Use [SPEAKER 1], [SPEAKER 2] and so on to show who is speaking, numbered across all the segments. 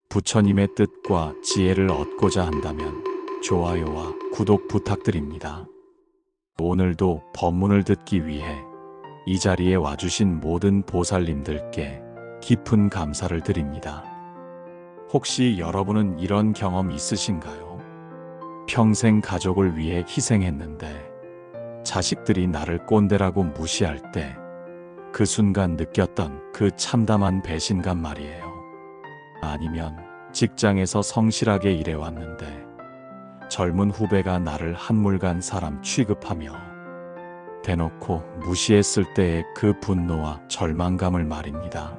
[SPEAKER 1] 부처님의 뜻과 지혜를 얻고자 한다면 좋아요와 구독 부탁드립니다. 오늘도 법문을 듣기 위해 이 자리에 와주신 모든 보살님들께 깊은 감사를 드립니다. 혹시 여러분은 이런 경험 있으신가요? 평생 가족을 위해 희생했는데 자식들이 나를 꼰대라고 무시할 때 그 순간 느꼈던 그 참담한 배신감 말이에요. 아니면 직장에서 성실하게 일해왔는데 젊은 후배가 나를 한물간 사람 취급하며 대놓고 무시했을 때의 그 분노와 절망감을 말입니다.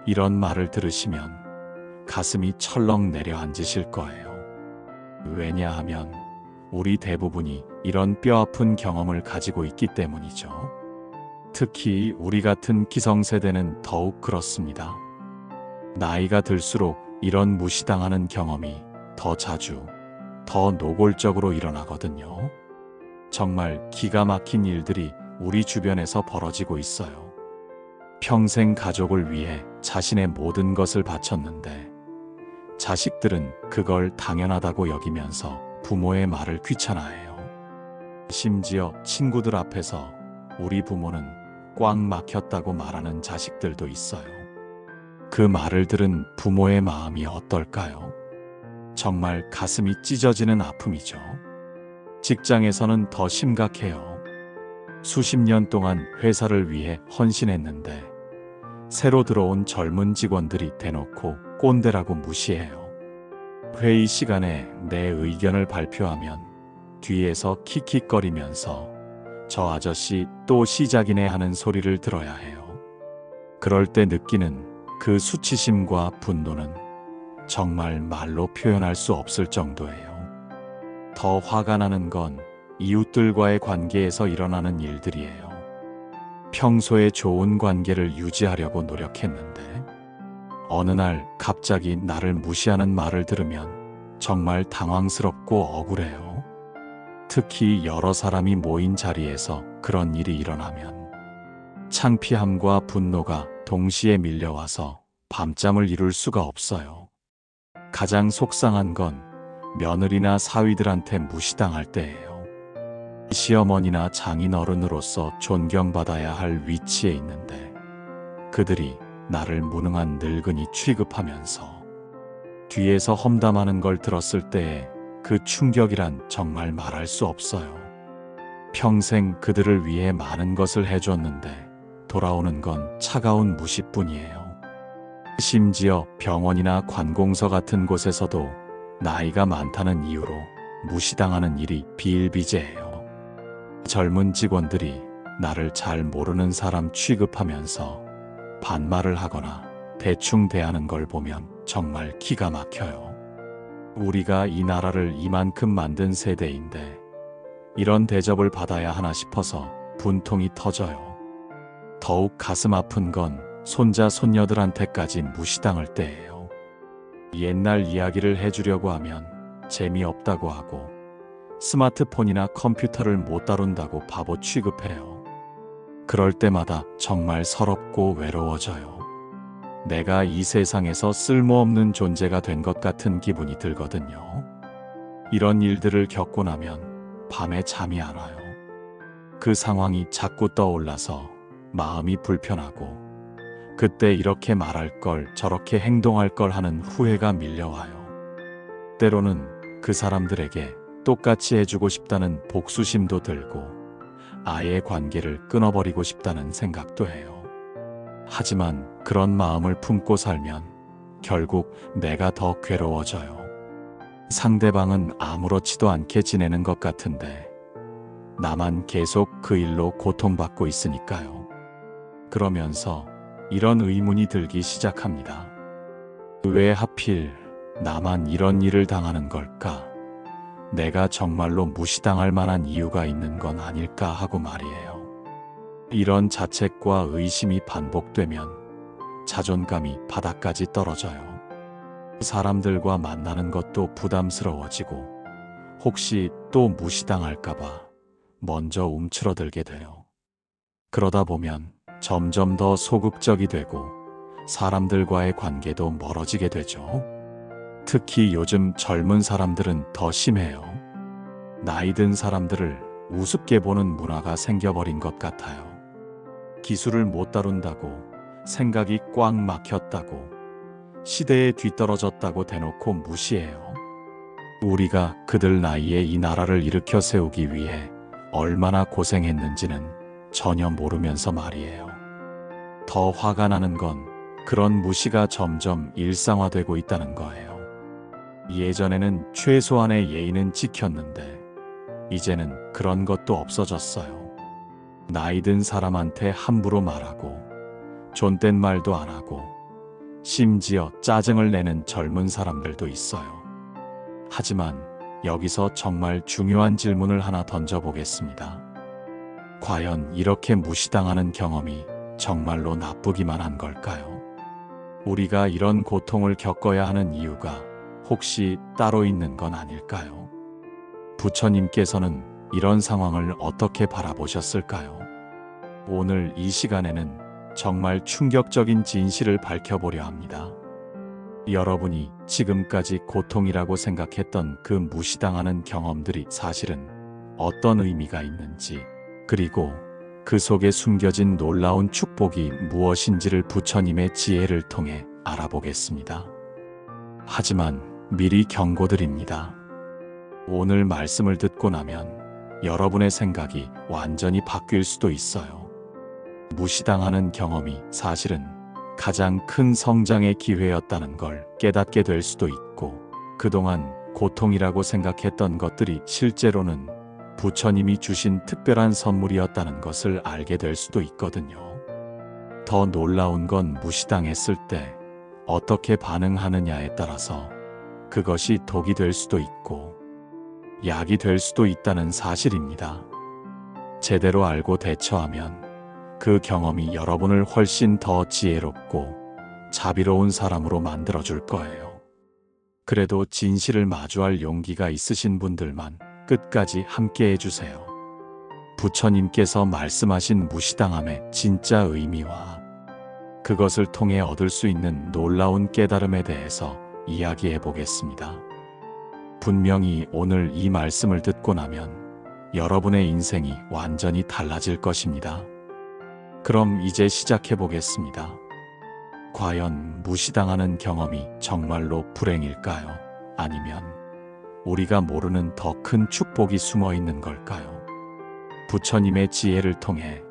[SPEAKER 1] 이런 말을 들으시면 가슴이 철렁 내려앉으실 거예요. 왜냐하면 우리 대부분이 이런 뼈아픈 경험을 가지고 있기 때문이죠. 특히 우리 같은 기성세대는 더욱 그렇습니다. 나이가 들수록 이런 무시당하는 경험이 더 자주, 더 노골적으로 일어나거든요. 정말 기가 막힌 일들이 우리 주변에서 벌어지고 있어요. 평생 가족을 위해 자신의 모든 것을 바쳤는데 자식들은 그걸 당연하다고 여기면서 부모의 말을 귀찮아해요. 심지어 친구들 앞에서 우리 부모는 꽉 막혔다고 말하는 자식들도 있어요. 그 말을 들은 부모의 마음이 어떨까요? 정말 가슴이 찢어지는 아픔이죠. 직장에서는 더 심각해요. 수십 년 동안 회사를 위해 헌신했는데 새로 들어온 젊은 직원들이 대놓고 꼰대라고 무시해요. 회의 시간에 내 의견을 발표하면 뒤에서 킥킥거리면서 저 아저씨 또 시작이네 하는 소리를 들어야 해요. 그럴 때 느끼는 그 수치심과 분노는 정말 말로 표현할 수 없을 정도예요. 더 화가 나는 건 이웃들과의 관계에서 일어나는 일들이에요. 평소에 좋은 관계를 유지하려고 노력했는데 어느 날 갑자기 나를 무시하는 말을 들으면 정말 당황스럽고 억울해요. 특히 여러 사람이 모인 자리에서 그런 일이 일어나면 창피함과 분노가 동시에 밀려와서 밤잠을 이룰 수가 없어요. 가장 속상한 건 며느리나 사위들한테 무시당할 때예요. 시어머니나 장인어른으로서 존경받아야 할 위치에 있는데 그들이 나를 무능한 늙은이 취급하면서 뒤에서 험담하는 걸 들었을 때의 그 충격이란 정말 말할 수 없어요. 평생 그들을 위해 많은 것을 해줬는데 돌아오는 건 차가운 무시뿐이에요. 심지어 병원이나 관공서 같은 곳에서도 나이가 많다는 이유로 무시당하는 일이 비일비재해요. 젊은 직원들이 나를 잘 모르는 사람 취급하면서 반말을 하거나 대충 대하는 걸 보면 정말 기가 막혀요. 우리가 이 나라를 이만큼 만든 세대인데 이런 대접을 받아야 하나 싶어서 분통이 터져요. 더욱 가슴 아픈 건 손자 손녀들한테까지 무시당할 때예요. 옛날 이야기를 해주려고 하면 재미없다고 하고 스마트폰이나 컴퓨터를 못 다룬다고 바보 취급해요. 그럴 때마다 정말 서럽고 외로워져요. 내가 이 세상에서 쓸모없는 존재가 된 것 같은 기분이 들거든요. 이런 일들을 겪고 나면 밤에 잠이 안 와요. 그 상황이 자꾸 떠올라서 마음이 불편하고 그때 이렇게 말할 걸 저렇게 행동할 걸 하는 후회가 밀려와요. 때로는 그 사람들에게 똑같이 해주고 싶다는 복수심도 들고 아예 관계를 끊어버리고 싶다는 생각도 해요. 하지만 그런 마음을 품고 살면 결국 내가 더 괴로워져요. 상대방은 아무렇지도 않게 지내는 것 같은데 나만 계속 그 일로 고통받고 있으니까요. 그러면서 이런 의문이 들기 시작합니다. 왜 하필 나만 이런 일을 당하는 걸까? 내가 정말로 무시당할 만한 이유가 있는 건 아닐까 하고 말이에요. 이런 자책과 의심이 반복되면 자존감이 바닥까지 떨어져요. 사람들과 만나는 것도 부담스러워지고 혹시 또 무시당할까봐 먼저 움츠러들게 돼요. 그러다 보면 점점 더 소극적이 되고 사람들과의 관계도 멀어지게 되죠. 특히 요즘 젊은 사람들은 더 심해요. 나이 든 사람들을 우습게 보는 문화가 생겨버린 것 같아요. 기술을 못 다룬다고, 생각이 꽉 막혔다고, 시대에 뒤떨어졌다고 대놓고 무시해요. 우리가 그들 나이에 이 나라를 일으켜 세우기 위해 얼마나 고생했는지는 전혀 모르면서 말이에요. 더 화가 나는 건 그런 무시가 점점 일상화되고 있다는 거예요. 예전에는 최소한의 예의는 지켰는데 이제는 그런 것도 없어졌어요. 나이 든 사람한테 함부로 말하고 존댓 말도 안 하고 심지어 짜증을 내는 젊은 사람들도 있어요. 하지만 여기서 정말 중요한 질문을 하나 던져보겠습니다. 과연 이렇게 무시당하는 경험이 정말로 나쁘기만 한 걸까요? 우리가 이런 고통을 겪어야 하는 이유가 혹시 따로 있는 건 아닐까요? 부처님께서는 이런 상황을 어떻게 바라보셨을까요? 오늘 이 시간에는 정말 충격적인 진실을 밝혀보려 합니다. 여러분이 지금까지 고통이라고 생각했던 그 무시당하는 경험들이 사실은 어떤 의미가 있는지, 그리고 그 속에 숨겨진 놀라운 축복이 무엇인지를 부처님의 지혜를 통해 알아보겠습니다. 하지만 미리 경고드립니다. 오늘 말씀을 듣고 나면 여러분의 생각이 완전히 바뀔 수도 있어요. 무시당하는 경험이 사실은 가장 큰 성장의 기회였다는 걸 깨닫게 될 수도 있고, 그동안 고통이라고 생각했던 것들이 실제로는 부처님이 주신 특별한 선물이었다는 것을 알게 될 수도 있거든요. 더 놀라운 건 무시당했을 때 어떻게 반응하느냐에 따라서 그것이 독이 될 수도 있고 약이 될 수도 있다는 사실입니다. 제대로 알고 대처하면 그 경험이 여러분을 훨씬 더 지혜롭고 자비로운 사람으로 만들어줄 거예요. 그래도 진실을 마주할 용기가 있으신 분들만 끝까지 함께 해주세요. 부처님께서 말씀하신 무시당함의 진짜 의미와 그것을 통해 얻을 수 있는 놀라운 깨달음에 대해서 이야기해 보겠습니다. 분명히 오늘 이 말씀을 듣고 나면 여러분의 인생이 완전히 달라질 것입니다. 그럼 이제 시작해 보겠습니다. 과연 무시당하는 경험이 정말로 불행일까요? 아니면 우리가 모르는 더 큰 축복이 숨어 있는 걸까요? 부처님의 지혜를 통해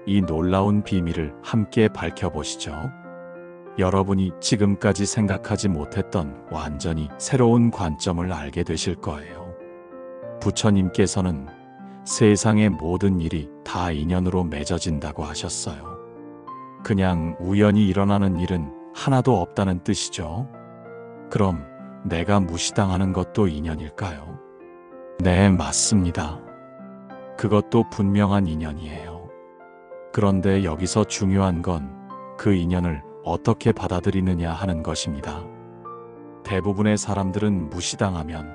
[SPEAKER 1] 이 놀라운 비밀을 함께 밝혀보시죠. 여러분이 지금까지 생각하지 못했던 완전히 새로운 관점을 알게 되실 거예요. 부처님께서는 세상의 모든 일이 다 인연으로 맺어진다고 하셨어요. 그냥 우연히 일어나는 일은 하나도 없다는 뜻이죠. 그럼 내가 무시당하는 것도 인연일까요? 네, 맞습니다. 그것도 분명한 인연이에요. 그런데 여기서 중요한 건 그 인연을 어떻게 받아들이느냐 하는 것입니다. 대부분의 사람들은 무시당하면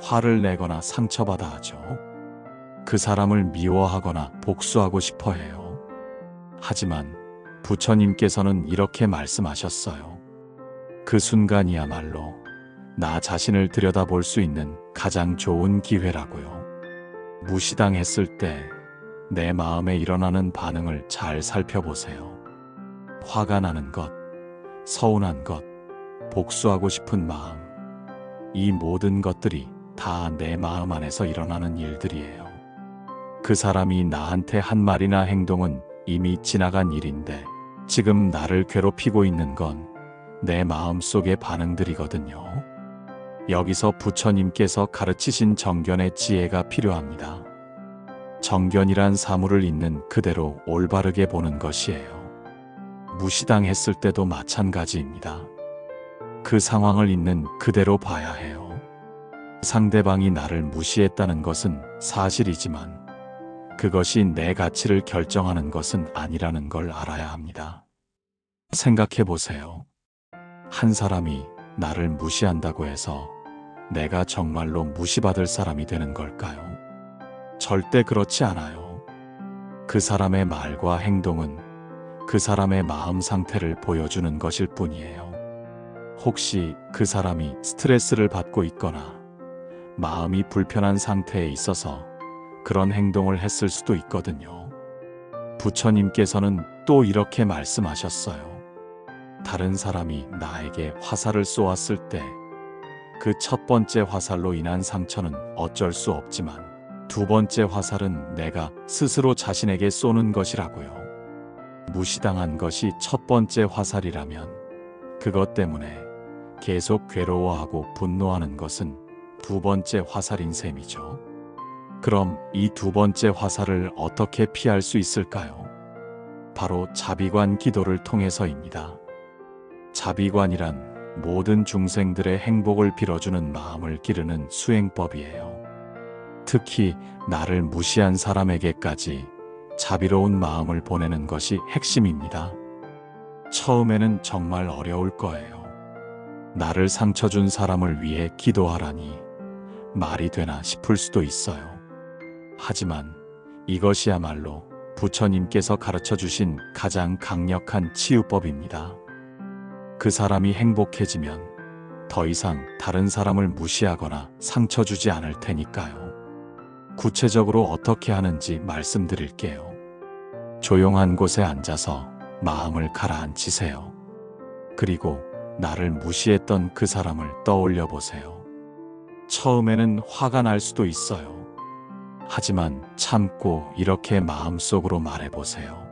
[SPEAKER 1] 화를 내거나 상처받아 하죠. 그 사람을 미워하거나 복수하고 싶어 해요. 하지만 부처님께서는 이렇게 말씀하셨어요. 그 순간이야말로 나 자신을 들여다볼 수 있는 가장 좋은 기회라고요. 무시당했을 때 내 마음에 일어나는 반응을 잘 살펴보세요. 화가 나는 것, 서운한 것, 복수하고 싶은 마음, 이 모든 것들이 다 내 마음 안에서 일어나는 일들이에요. 그 사람이 나한테 한 말이나 행동은 이미 지나간 일인데 지금 나를 괴롭히고 있는 건 내 마음 속의 반응들이거든요. 여기서 부처님께서 가르치신 정견의 지혜가 필요합니다. 정견이란 사물을 있는 그대로 올바르게 보는 것이에요. 무시당했을 때도 마찬가지입니다. 그 상황을 있는 그대로 봐야 해요. 상대방이 나를 무시했다는 것은 사실이지만 그것이 내 가치를 결정하는 것은 아니라는 걸 알아야 합니다. 생각해 보세요. 한 사람이 나를 무시한다고 해서 내가 정말로 무시받을 사람이 되는 걸까요? 절대 그렇지 않아요. 그 사람의 말과 행동은 그 사람의 마음 상태를 보여주는 것일 뿐이에요. 혹시 그 사람이 스트레스를 받고 있거나 마음이 불편한 상태에 있어서 그런 행동을 했을 수도 있거든요. 부처님께서는 또 이렇게 말씀하셨어요. 다른 사람이 나에게 화살을 쏘았을 때 그 첫 번째 화살로 인한 상처는 어쩔 수 없지만 두 번째 화살은 내가 스스로 자신에게 쏘는 것이라고요. 무시당한 것이 첫 번째 화살이라면 그것 때문에 계속 괴로워하고 분노하는 것은 두 번째 화살인 셈이죠. 그럼 이 두 번째 화살을 어떻게 피할 수 있을까요? 바로 자비관 기도를 통해서입니다. 자비관이란 모든 중생들의 행복을 빌어주는 마음을 기르는 수행법이에요. 특히 나를 무시한 사람에게까지 자비로운 마음을 보내는 것이 핵심입니다. 처음에는 정말 어려울 거예요. 나를 상처 준 사람을 위해 기도하라니 말이 되나 싶을 수도 있어요. 하지만 이것이야말로 부처님께서 가르쳐 주신 가장 강력한 치유법입니다. 그 사람이 행복해지면 더 이상 다른 사람을 무시하거나 상처 주지 않을 테니까요. 구체적으로 어떻게 하는지 말씀드릴게요. 조용한 곳에 앉아서 마음을 가라앉히세요. 그리고 나를 무시했던 그 사람을 떠올려 보세요. 처음에는 화가 날 수도 있어요. 하지만 참고 이렇게 마음속으로 말해보세요.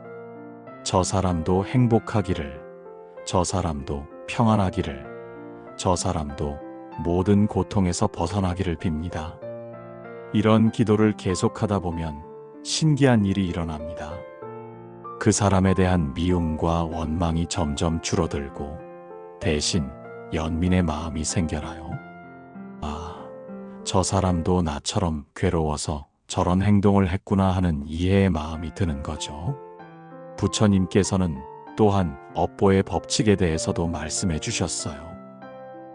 [SPEAKER 1] 저 사람도 행복하기를, 저 사람도 평안하기를, 저 사람도 모든 고통에서 벗어나기를 빕니다. 이런 기도를 계속하다 보면 신기한 일이 일어납니다. 그 사람에 대한 미움과 원망이 점점 줄어들고 대신 연민의 마음이 생겨나요. 아, 저 사람도 나처럼 괴로워서 저런 행동을 했구나 하는 이해의 마음이 드는 거죠. 부처님께서는 또한 업보의 법칙에 대해서도 말씀해 주셨어요.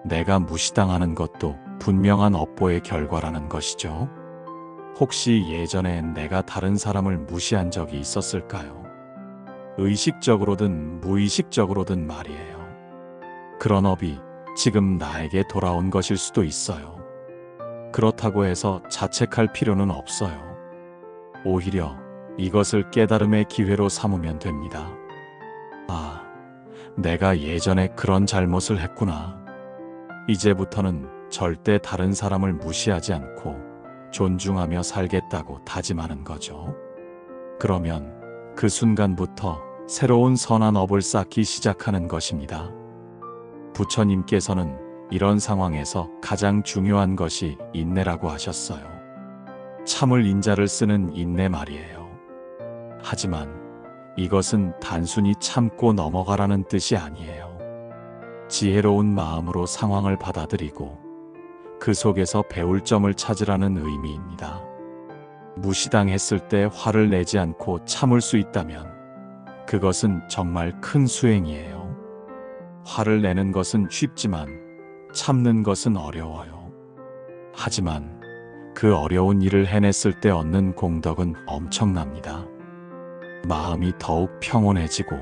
[SPEAKER 1] 내가 무시당하는 것도 분명한 업보의 결과라는 것이죠. 혹시 예전에 내가 다른 사람을 무시한 적이 있었을까요? 의식적으로든 무의식적으로든 말이에요. 그런 업이 지금 나에게 돌아온 것일 수도 있어요. 그렇다고 해서 자책할 필요는 없어요. 오히려 이것을 깨달음의 기회로 삼으면 됩니다. 아, 내가 예전에 그런 잘못을 했구나. 이제부터는 절대 다른 사람을 무시하지 않고 존중하며 살겠다고 다짐하는 거죠. 그러면 그 순간부터 새로운 선한 업을 쌓기 시작하는 것입니다. 부처님께서는 이런 상황에서 가장 중요한 것이 인내라고 하셨어요. 참을 인자를 쓰는 인내 말이에요. 하지만 이것은 단순히 참고 넘어가라는 뜻이 아니에요. 지혜로운 마음으로 상황을 받아들이고 그 속에서 배울 점을 찾으라는 의미입니다. 무시당했을 때 화를 내지 않고 참을 수 있다면 그것은 정말 큰 수행이에요. 화를 내는 것은 쉽지만 참는 것은 어려워요. 하지만 그 어려운 일을 해냈을 때 얻는 공덕은 엄청납니다. 마음이 더욱 평온해지고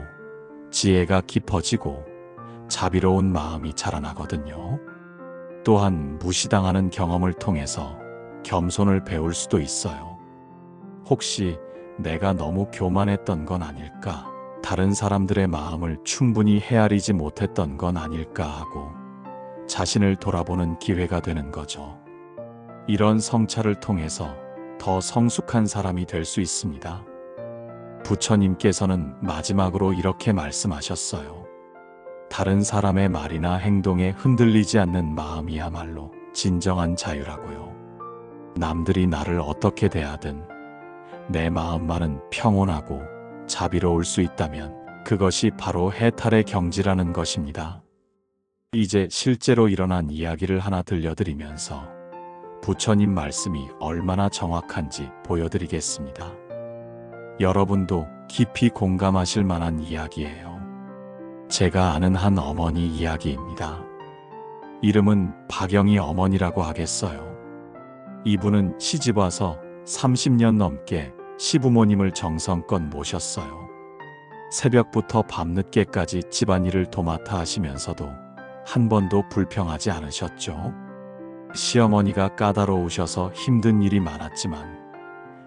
[SPEAKER 1] 지혜가 깊어지고 자비로운 마음이 자라나거든요. 또한 무시당하는 경험을 통해서 겸손을 배울 수도 있어요. 혹시 내가 너무 교만했던 건 아닐까? 다른 사람들의 마음을 충분히 헤아리지 못했던 건 아닐까 하고 자신을 돌아보는 기회가 되는 거죠. 이런 성찰을 통해서 더 성숙한 사람이 될 수 있습니다. 부처님께서는 마지막으로 이렇게 말씀하셨어요. 다른 사람의 말이나 행동에 흔들리지 않는 마음이야말로 진정한 자유라고요. 남들이 나를 어떻게 대하든 내 마음만은 평온하고 자비로울 수 있다면 그것이 바로 해탈의 경지라는 것입니다. 이제 실제로 일어난 이야기를 하나 들려드리면서 부처님 말씀이 얼마나 정확한지 보여드리겠습니다. 여러분도 깊이 공감하실 만한 이야기예요. 제가 아는 한 어머니 이야기입니다. 이름은 박영희 어머니라고 하겠어요. 이분은 시집와서 30년 넘게 시부모님을 정성껏 모셨어요. 새벽부터 밤늦게까지 집안일을 도맡아 하시면서도 한 번도 불평하지 않으셨죠. 시어머니가 까다로우셔서 힘든 일이 많았지만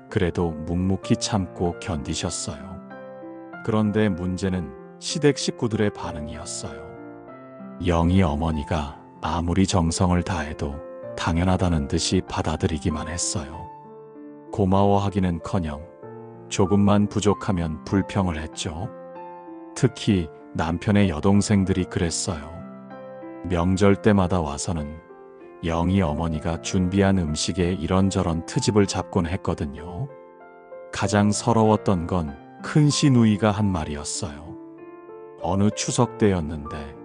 [SPEAKER 1] 그래도 묵묵히 참고 견디셨어요. 그런데 문제는 시댁 식구들의 반응이었어요. 영희 어머니가 아무리 정성을 다해도 당연하다는 듯이 받아들이기만 했어요. 고마워하기는커녕 조금만 부족하면 불평을 했죠. 특히 남편의 여동생들이 그랬어요. 명절 때마다 와서는 영희 어머니가 준비한 음식에 이런저런 트집을 잡곤 했거든요. 가장 서러웠던 건 큰 시누이가 한 말이었어요. 어느 추석 때였는데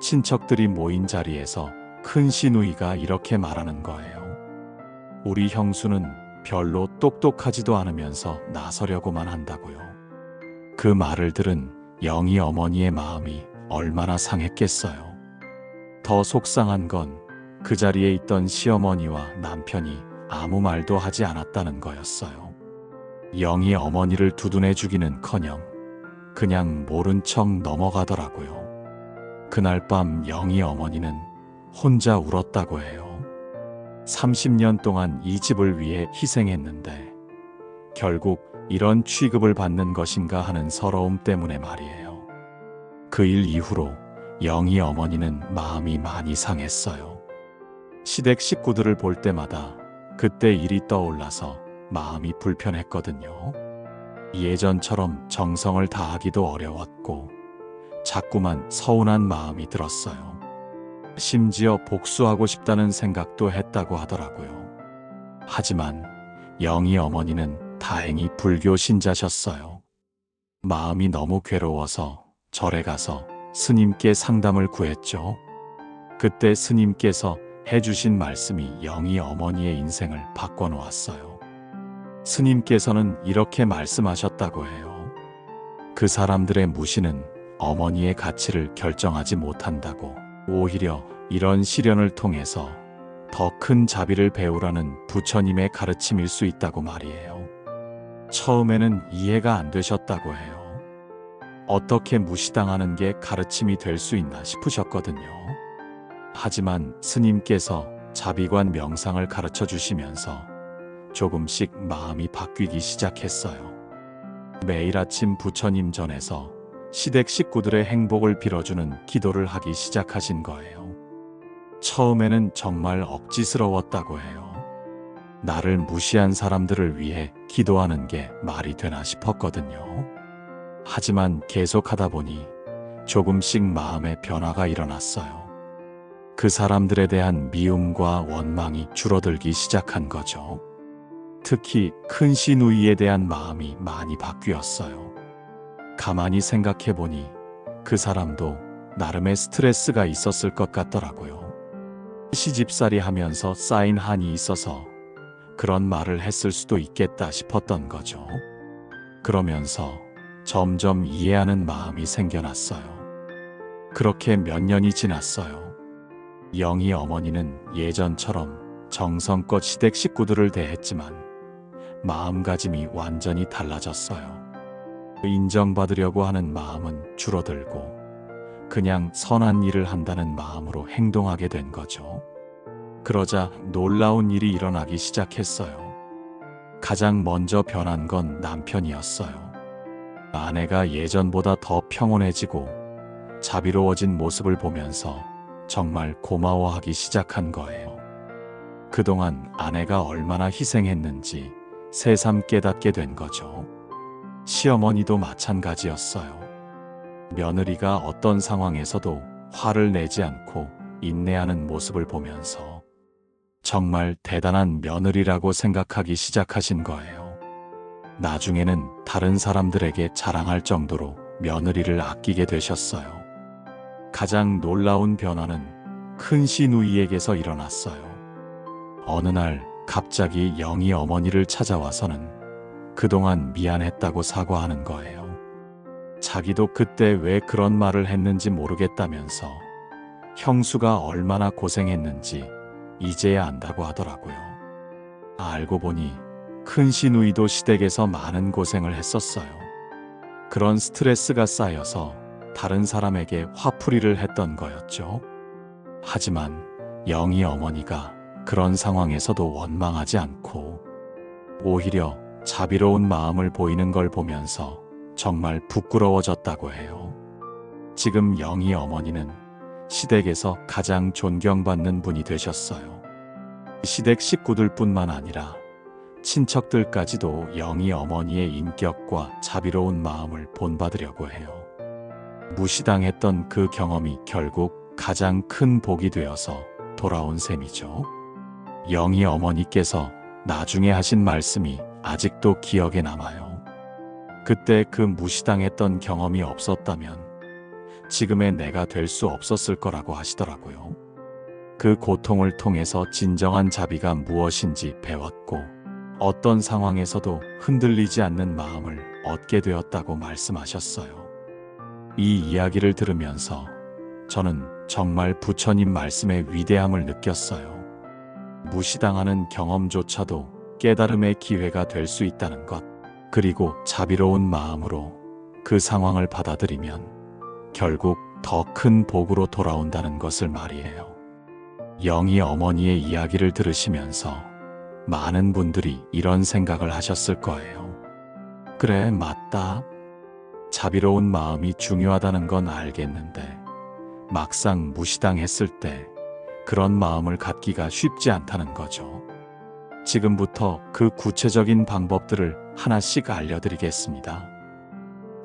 [SPEAKER 1] 친척들이 모인 자리에서 큰 시누이가 이렇게 말하는 거예요. 우리 형수는 별로 똑똑하지도 않으면서 나서려고만 한다고요. 그 말을 들은 영희 어머니의 마음이 얼마나 상했겠어요. 더 속상한 건 그 자리에 있던 시어머니와 남편이 아무 말도 하지 않았다는 거였어요. 영희 어머니를 두둔해 주기는커녕 그냥 모른 척 넘어가더라고요. 그날 밤 영희 어머니는 혼자 울었다고 해요. 30년 동안 이 집을 위해 희생했는데 결국 이런 취급을 받는 것인가 하는 서러움 때문에 말이에요. 그 일 이후로 영희 어머니는 마음이 많이 상했어요. 시댁 식구들을 볼 때마다 그때 일이 떠올라서 마음이 불편했거든요. 예전처럼 정성을 다하기도 어려웠고 자꾸만 서운한 마음이 들었어요. 심지어 복수하고 싶다는 생각도 했다고 하더라고요. 하지만 영희 어머니는 다행히 불교 신자셨어요. 마음이 너무 괴로워서 절에 가서 스님께 상담을 구했죠. 그때 스님께서 해주신 말씀이 영희 어머니의 인생을 바꿔놓았어요. 스님께서는 이렇게 말씀하셨다고 해요. 그 사람들의 무시는 어머니의 가치를 결정하지 못한다고. 오히려 이런 시련을 통해서 더 큰 자비를 배우라는 부처님의 가르침일 수 있다고 말이에요. 처음에는 이해가 안 되셨다고 해요. 어떻게 무시당하는 게 가르침이 될 수 있나 싶으셨거든요. 하지만 스님께서 자비관 명상을 가르쳐 주시면서 조금씩 마음이 바뀌기 시작했어요. 매일 아침 부처님 전에서 시댁 식구들의 행복을 빌어주는 기도를 하기 시작하신 거예요. 처음에는 정말 억지스러웠다고 해요. 나를 무시한 사람들을 위해 기도하는 게 말이 되나 싶었거든요. 하지만 계속하다 보니 조금씩 마음의 변화가 일어났어요. 그 사람들에 대한 미움과 원망이 줄어들기 시작한 거죠. 특히 큰 시누이에 대한 마음이 많이 바뀌었어요. 가만히 생각해보니 그 사람도 나름의 스트레스가 있었을 것 같더라고요. 시집살이 하면서 쌓인 한이 있어서 그런 말을 했을 수도 있겠다 싶었던 거죠. 그러면서 점점 이해하는 마음이 생겨났어요. 그렇게 몇 년이 지났어요. 영희 어머니는 예전처럼 정성껏 시댁 식구들을 대했지만 마음가짐이 완전히 달라졌어요. 인정받으려고 하는 마음은 줄어들고 그냥 선한 일을 한다는 마음으로 행동하게 된 거죠. 그러자 놀라운 일이 일어나기 시작했어요. 가장 먼저 변한 건 남편이었어요. 아내가 예전보다 더 평온해지고 자비로워진 모습을 보면서 정말 고마워하기 시작한 거예요. 그동안 아내가 얼마나 희생했는지 새삼 깨닫게 된 거죠. 시어머니도 마찬가지였어요. 며느리가 어떤 상황에서도 화를 내지 않고 인내하는 모습을 보면서 정말 대단한 며느리라고 생각하기 시작하신 거예요. 나중에는 다른 사람들에게 자랑할 정도로 며느리를 아끼게 되셨어요. 가장 놀라운 변화는 큰 시누이에게서 일어났어요. 어느 날 갑자기 영희 어머니를 찾아와서는 그동안 미안했다고 사과하는 거예요. 자기도 그때 왜 그런 말을 했는지 모르겠다면서 형수가 얼마나 고생했는지 이제야 안다고 하더라고요. 알고 보니 큰 시누이도 시댁에서 많은 고생을 했었어요. 그런 스트레스가 쌓여서 다른 사람에게 화풀이를 했던 거였죠. 하지만 영희 어머니가 그런 상황에서도 원망하지 않고 오히려 자비로운 마음을 보이는 걸 보면서 정말 부끄러워졌다고 해요. 지금 영희 어머니는 시댁에서 가장 존경받는 분이 되셨어요. 시댁 식구들뿐만 아니라 친척들까지도 영희 어머니의 인격과 자비로운 마음을 본받으려고 해요. 무시당했던 그 경험이 결국 가장 큰 복이 되어서 돌아온 셈이죠. 영희 어머니께서 나중에 하신 말씀이 아직도 기억에 남아요. 그때 그 무시당했던 경험이 없었다면 지금의 내가 될 수 없었을 거라고 하시더라고요. 그 고통을 통해서 진정한 자비가 무엇인지 배웠고 어떤 상황에서도 흔들리지 않는 마음을 얻게 되었다고 말씀하셨어요. 이 이야기를 들으면서 저는 정말 부처님 말씀의 위대함을 느꼈어요. 무시당하는 경험조차도 깨달음의 기회가 될 수 있다는 것, 그리고 자비로운 마음으로 그 상황을 받아들이면 결국 더 큰 복으로 돌아온다는 것을 말이에요. 영희 어머니의 이야기를 들으시면서 많은 분들이 이런 생각을 하셨을 거예요. 그래, 맞다. 자비로운 마음이 중요하다는 건 알겠는데 막상 무시당했을 때 그런 마음을 갖기가 쉽지 않다는 거죠. 지금부터 그 구체적인 방법들을 하나씩 알려드리겠습니다.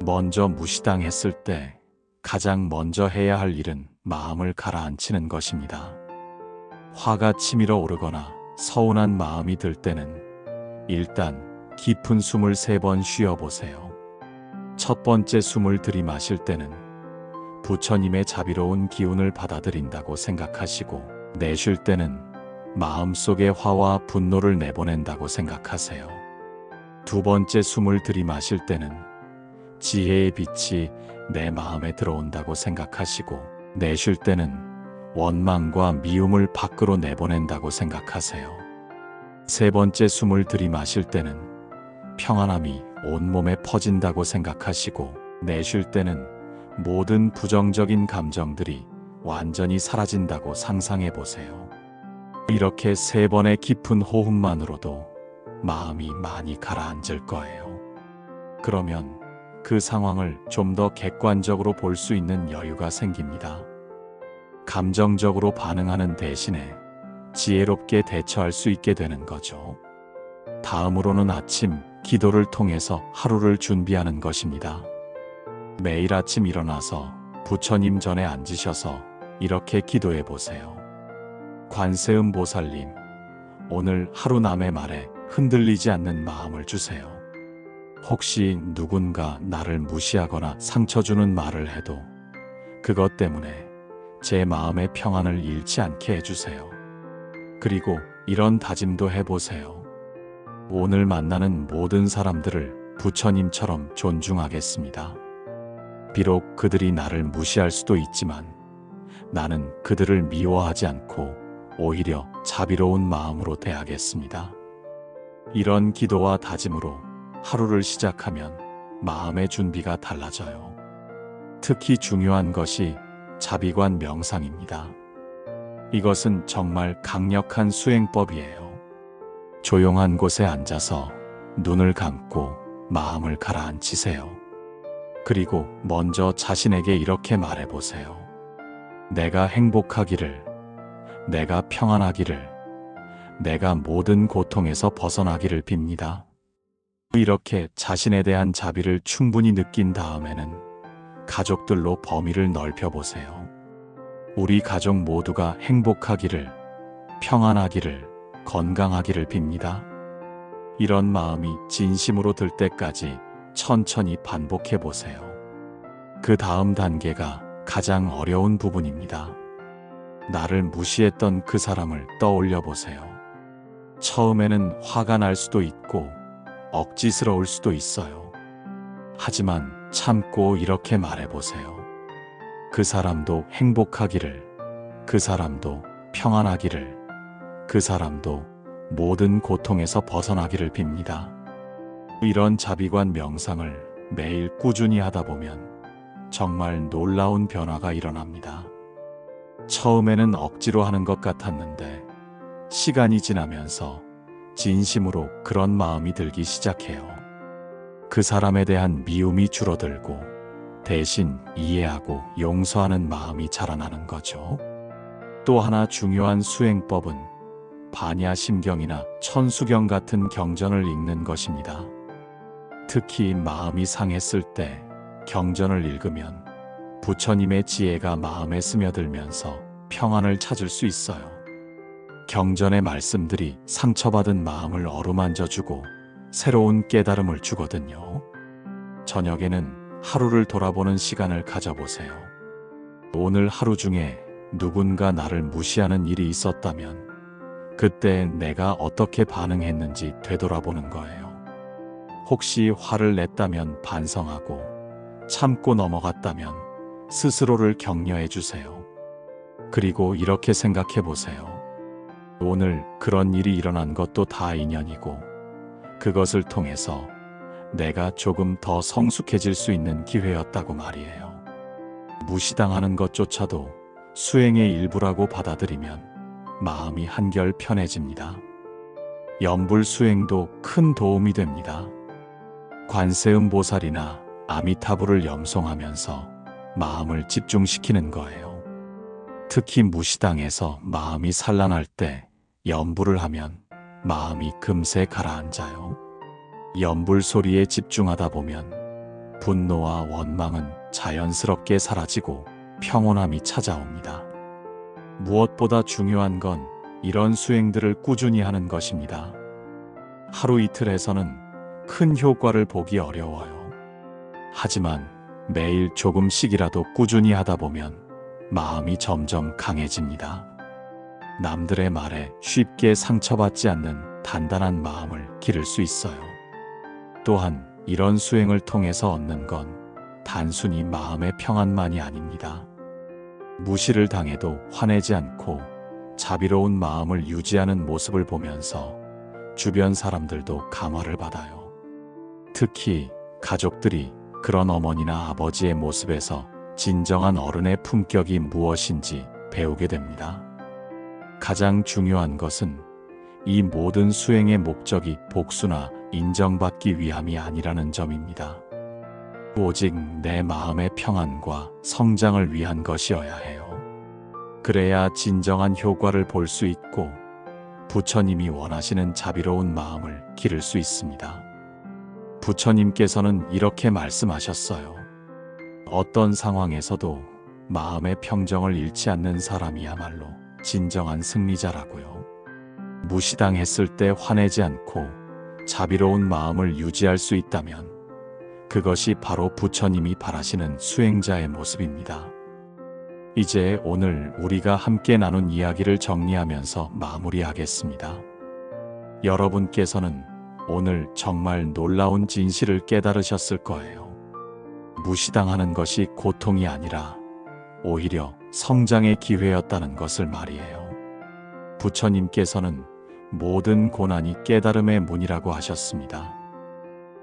[SPEAKER 1] 먼저 무시당했을 때 가장 먼저 해야 할 일은 마음을 가라앉히는 것입니다. 화가 치밀어 오르거나 서운한 마음이 들 때는 일단 깊은 숨을 3번 쉬어보세요. 첫 번째 숨을 들이마실 때는 부처님의 자비로운 기운을 받아들인다고 생각하시고, 내쉴 때는 마음속의 화와 분노를 내보낸다고 생각하세요. 두 번째 숨을 들이마실 때는 지혜의 빛이 내 마음에 들어온다고 생각하시고, 내쉴 때는 원망과 미움을 밖으로 내보낸다고 생각하세요. 세 번째 숨을 들이마실 때는 평안함이 온몸에 퍼진다고 생각하시고, 내쉴 때는 모든 부정적인 감정들이 완전히 사라진다고 상상해 보세요. 이렇게 3번의 깊은 호흡만으로도 마음이 많이 가라앉을 거예요. 그러면 그 상황을 좀 더 객관적으로 볼 수 있는 여유가 생깁니다. 감정적으로 반응하는 대신에 지혜롭게 대처할 수 있게 되는 거죠. 다음으로는 아침 기도를 통해서 하루를 준비하는 것입니다. 매일 아침 일어나서 부처님 전에 앉으셔서 이렇게 기도해 보세요. 관세음 보살님, 오늘 하루 남의 말에 흔들리지 않는 마음을 주세요. 혹시 누군가 나를 무시하거나 상처 주는 말을 해도 그것 때문에 제 마음의 평안을 잃지 않게 해주세요. 그리고 이런 다짐도 해보세요. 오늘 만나는 모든 사람들을 부처님처럼 존중하겠습니다. 비록 그들이 나를 무시할 수도 있지만 나는 그들을 미워하지 않고 오히려 자비로운 마음으로 대하겠습니다. 이런 기도와 다짐으로 하루를 시작하면 마음의 준비가 달라져요. 특히 중요한 것이 자비관 명상입니다. 이것은 정말 강력한 수행법이에요. 조용한 곳에 앉아서 눈을 감고 마음을 가라앉히세요. 그리고 먼저 자신에게 이렇게 말해보세요. 내가 행복하기를, 내가 평안하기를, 내가 모든 고통에서 벗어나기를 빕니다. 이렇게 자신에 대한 자비를 충분히 느낀 다음에는 가족들로 범위를 넓혀보세요. 우리 가족 모두가 행복하기를, 평안하기를, 건강하기를 빕니다. 이런 마음이 진심으로 들 때까지 천천히 반복해 보세요. 그 다음 단계가 가장 어려운 부분입니다. 나를 무시했던 그 사람을 떠올려 보세요. 처음에는 화가 날 수도 있고 억지스러울 수도 있어요. 하지만 참고 이렇게 말해보세요. 그 사람도 행복하기를, 그 사람도 평안하기를, 그 사람도 모든 고통에서 벗어나기를 빕니다. 이런 자비관 명상을 매일 꾸준히 하다 보면 정말 놀라운 변화가 일어납니다. 처음에는 억지로 하는 것 같았는데 시간이 지나면서 진심으로 그런 마음이 들기 시작해요. 그 사람에 대한 미움이 줄어들고 대신 이해하고 용서하는 마음이 자라나는 거죠. 또 하나 중요한 수행법은 반야심경이나 천수경 같은 경전을 읽는 것입니다. 특히 마음이 상했을 때 경전을 읽으면 부처님의 지혜가 마음에 스며들면서 평안을 찾을 수 있어요. 경전의 말씀들이 상처받은 마음을 어루만져주고 새로운 깨달음을 주거든요. 저녁에는 하루를 돌아보는 시간을 가져보세요. 오늘 하루 중에 누군가 나를 무시하는 일이 있었다면 그때 내가 어떻게 반응했는지 되돌아보는 거예요. 혹시 화를 냈다면 반성하고 참고 넘어갔다면 스스로를 격려해 주세요. 그리고 이렇게 생각해 보세요. 오늘 그런 일이 일어난 것도 다 인연이고 그것을 통해서 내가 조금 더 성숙해질 수 있는 기회였다고 말이에요. 무시당하는 것조차도 수행의 일부라고 받아들이면 마음이 한결 편해집니다. 염불 수행도 큰 도움이 됩니다. 관세음 보살이나 아미타불을 염송하면서 마음을 집중시키는 거예요. 특히 무시당해서 마음이 산란할 때 염불을 하면 마음이 금세 가라앉아요. 염불 소리에 집중하다 보면 분노와 원망은 자연스럽게 사라지고 평온함이 찾아옵니다. 무엇보다 중요한 건 이런 수행들을 꾸준히 하는 것입니다. 하루 이틀 해서는 큰 효과를 보기 어려워요. 하지만 매일 조금씩이라도 꾸준히 하다 보면 마음이 점점 강해집니다. 남들의 말에 쉽게 상처받지 않는 단단한 마음을 기를 수 있어요. 또한 이런 수행을 통해서 얻는 건 단순히 마음의 평안만이 아닙니다. 무시를 당해도 화내지 않고 자비로운 마음을 유지하는 모습을 보면서 주변 사람들도 감화를 받아요. 특히 가족들이 그런 어머니나 아버지의 모습에서 진정한 어른의 품격이 무엇인지 배우게 됩니다. 가장 중요한 것은 이 모든 수행의 목적이 복수나 인정받기 위함이 아니라는 점입니다. 오직 내 마음의 평안과 성장을 위한 것이어야 해요. 그래야 진정한 효과를 볼 수 있고 부처님이 원하시는 자비로운 마음을 기를 수 있습니다. 부처님께서는 이렇게 말씀하셨어요. 어떤 상황에서도 마음의 평정을 잃지 않는 사람이야말로 진정한 승리자라고요. 무시당했을 때 화내지 않고 자비로운 마음을 유지할 수 있다면 그것이 바로 부처님이 바라시는 수행자의 모습입니다. 이제 오늘 우리가 함께 나눈 이야기를 정리하면서 마무리하겠습니다. 여러분께서는 오늘 정말 놀라운 진실을 깨달으셨을 거예요. 무시당하는 것이 고통이 아니라 오히려 성장의 기회였다는 것을 말이에요. 부처님께서는 모든 고난이 깨달음의 문이라고 하셨습니다.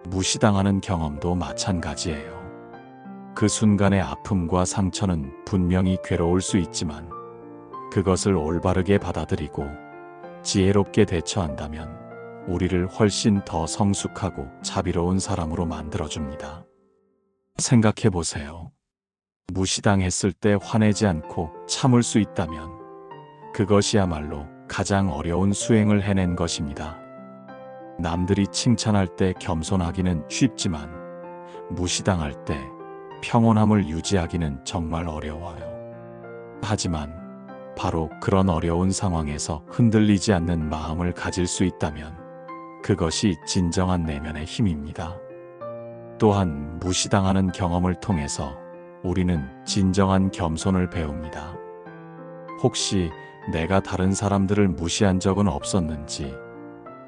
[SPEAKER 1] 무시당하는 경험도 마찬가지예요. 그 순간의 아픔과 상처는 분명히 괴로울 수 있지만 그것을 올바르게 받아들이고 지혜롭게 대처한다면 우리를 훨씬 더 성숙하고 자비로운 사람으로 만들어줍니다. 생각해 보세요. 무시당했을 때 화내지 않고 참을 수 있다면 그것이야말로 가장 어려운 수행을 해낸 것입니다. 남들이 칭찬할 때 겸손하기는 쉽지만 무시당할 때 평온함을 유지하기는 정말 어려워요. 하지만 바로 그런 어려운 상황에서 흔들리지 않는 마음을 가질 수 있다면 그것이 진정한 내면의 힘입니다. 또한 무시당하는 경험을 통해서 우리는 진정한 겸손을 배웁니다. 혹시 내가 다른 사람들을 무시한 적은 없었는지,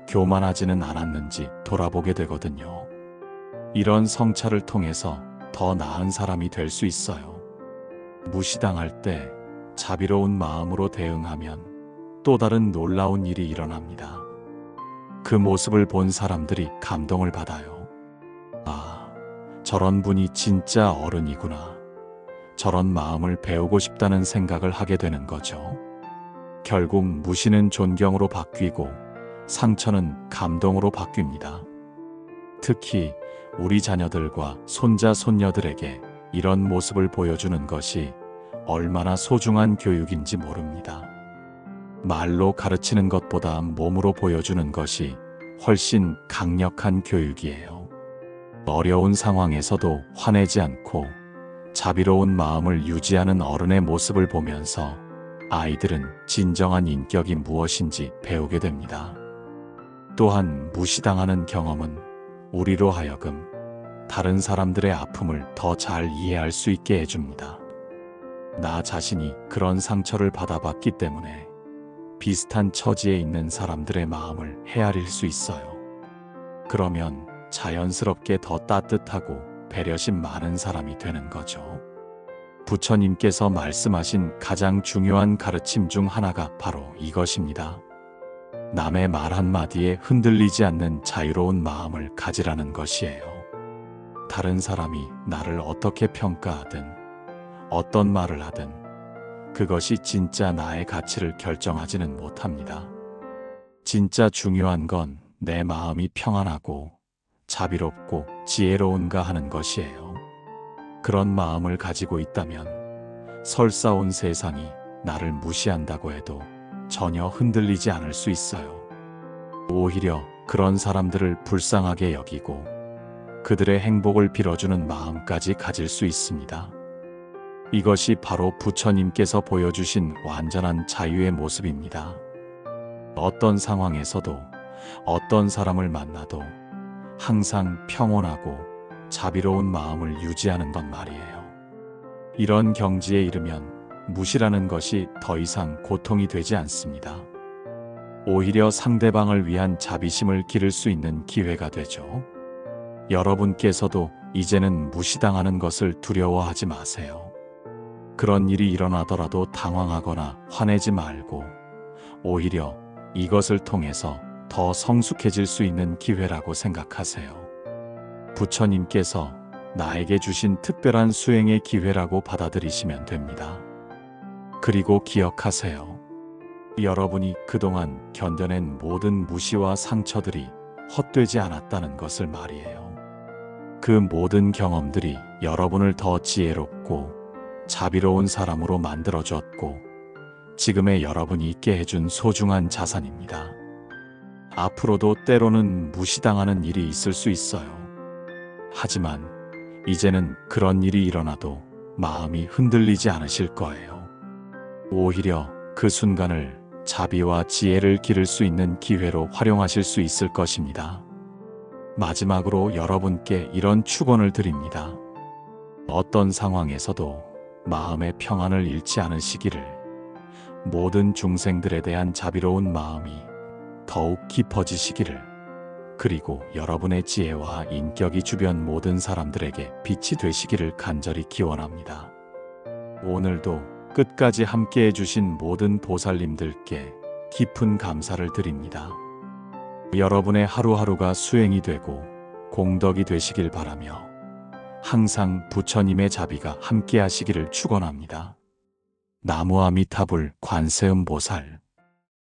[SPEAKER 1] 교만하지는 않았는지 돌아보게 되거든요. 이런 성찰을 통해서 더 나은 사람이 될 수 있어요. 무시당할 때 자비로운 마음으로 대응하면 또 다른 놀라운 일이 일어납니다. 그 모습을 본 사람들이 감동을 받아요. 아, 저런 분이 진짜 어른이구나. 저런 마음을 배우고 싶다는 생각을 하게 되는 거죠. 결국 무시는 존경으로 바뀌고 상처는 감동으로 바뀝니다. 특히 우리 자녀들과 손자, 손녀들에게 이런 모습을 보여주는 것이 얼마나 소중한 교육인지 모릅니다. 말로 가르치는 것보다 몸으로 보여주는 것이 훨씬 강력한 교육이에요. 어려운 상황에서도 화내지 않고 자비로운 마음을 유지하는 어른의 모습을 보면서 아이들은 진정한 인격이 무엇인지 배우게 됩니다. 또한 무시당하는 경험은 우리로 하여금 다른 사람들의 아픔을 더 잘 이해할 수 있게 해줍니다. 나 자신이 그런 상처를 받아봤기 때문에 비슷한 처지에 있는 사람들의 마음을 헤아릴 수 있어요. 그러면 자연스럽게 더 따뜻하고 배려심 많은 사람이 되는 거죠. 부처님께서 말씀하신 가장 중요한 가르침 중 하나가 바로 이것입니다. 남의 말 한마디에 흔들리지 않는 자유로운 마음을 가지라는 것이에요. 다른 사람이 나를 어떻게 평가하든 어떤 말을 하든 그것이 진짜 나의 가치를 결정하지는 못합니다. 진짜 중요한 건 내 마음이 평안하고 자비롭고 지혜로운가 하는 것이에요. 그런 마음을 가지고 있다면 설사 온 세상이 나를 무시한다고 해도 전혀 흔들리지 않을 수 있어요. 오히려 그런 사람들을 불쌍하게 여기고 그들의 행복을 빌어주는 마음까지 가질 수 있습니다. 이것이 바로 부처님께서 보여주신 완전한 자유의 모습입니다. 어떤 상황에서도 어떤 사람을 만나도 항상 평온하고 자비로운 마음을 유지하는 것 말이에요. 이런 경지에 이르면 무시라는 것이 더 이상 고통이 되지 않습니다. 오히려 상대방을 위한 자비심을 기를 수 있는 기회가 되죠. 여러분께서도 이제는 무시당하는 것을 두려워하지 마세요. 그런 일이 일어나더라도 당황하거나 화내지 말고 오히려 이것을 통해서 더 성숙해질 수 있는 기회라고 생각하세요. 부처님께서 나에게 주신 특별한 수행의 기회라고 받아들이시면 됩니다. 그리고 기억하세요. 여러분이 그동안 견뎌낸 모든 무시와 상처들이 헛되지 않았다는 것을 말이에요. 그 모든 경험들이 여러분을 더 지혜롭고 자비로운 사람으로 만들어줬고 지금의 여러분이 있게 해준 소중한 자산입니다. 앞으로도 때로는 무시당하는 일이 있을 수 있어요. 하지만 이제는 그런 일이 일어나도 마음이 흔들리지 않으실 거예요. 오히려 그 순간을 자비와 지혜를 기를 수 있는 기회로 활용하실 수 있을 것입니다. 마지막으로 여러분께 이런 축원을 드립니다. 어떤 상황에서도 마음의 평안을 잃지 않으시기를, 모든 중생들에 대한 자비로운 마음이 더욱 깊어지시기를, 그리고 여러분의 지혜와 인격이 주변 모든 사람들에게 빛이 되시기를 간절히 기원합니다. 오늘도 끝까지 함께 해주신 모든 보살님들께 깊은 감사를 드립니다. 여러분의 하루하루가 수행이 되고 공덕이 되시길 바라며 항상 부처님의 자비가 함께 하시기를 축원합니다. 나무 아미타불 관세음보살.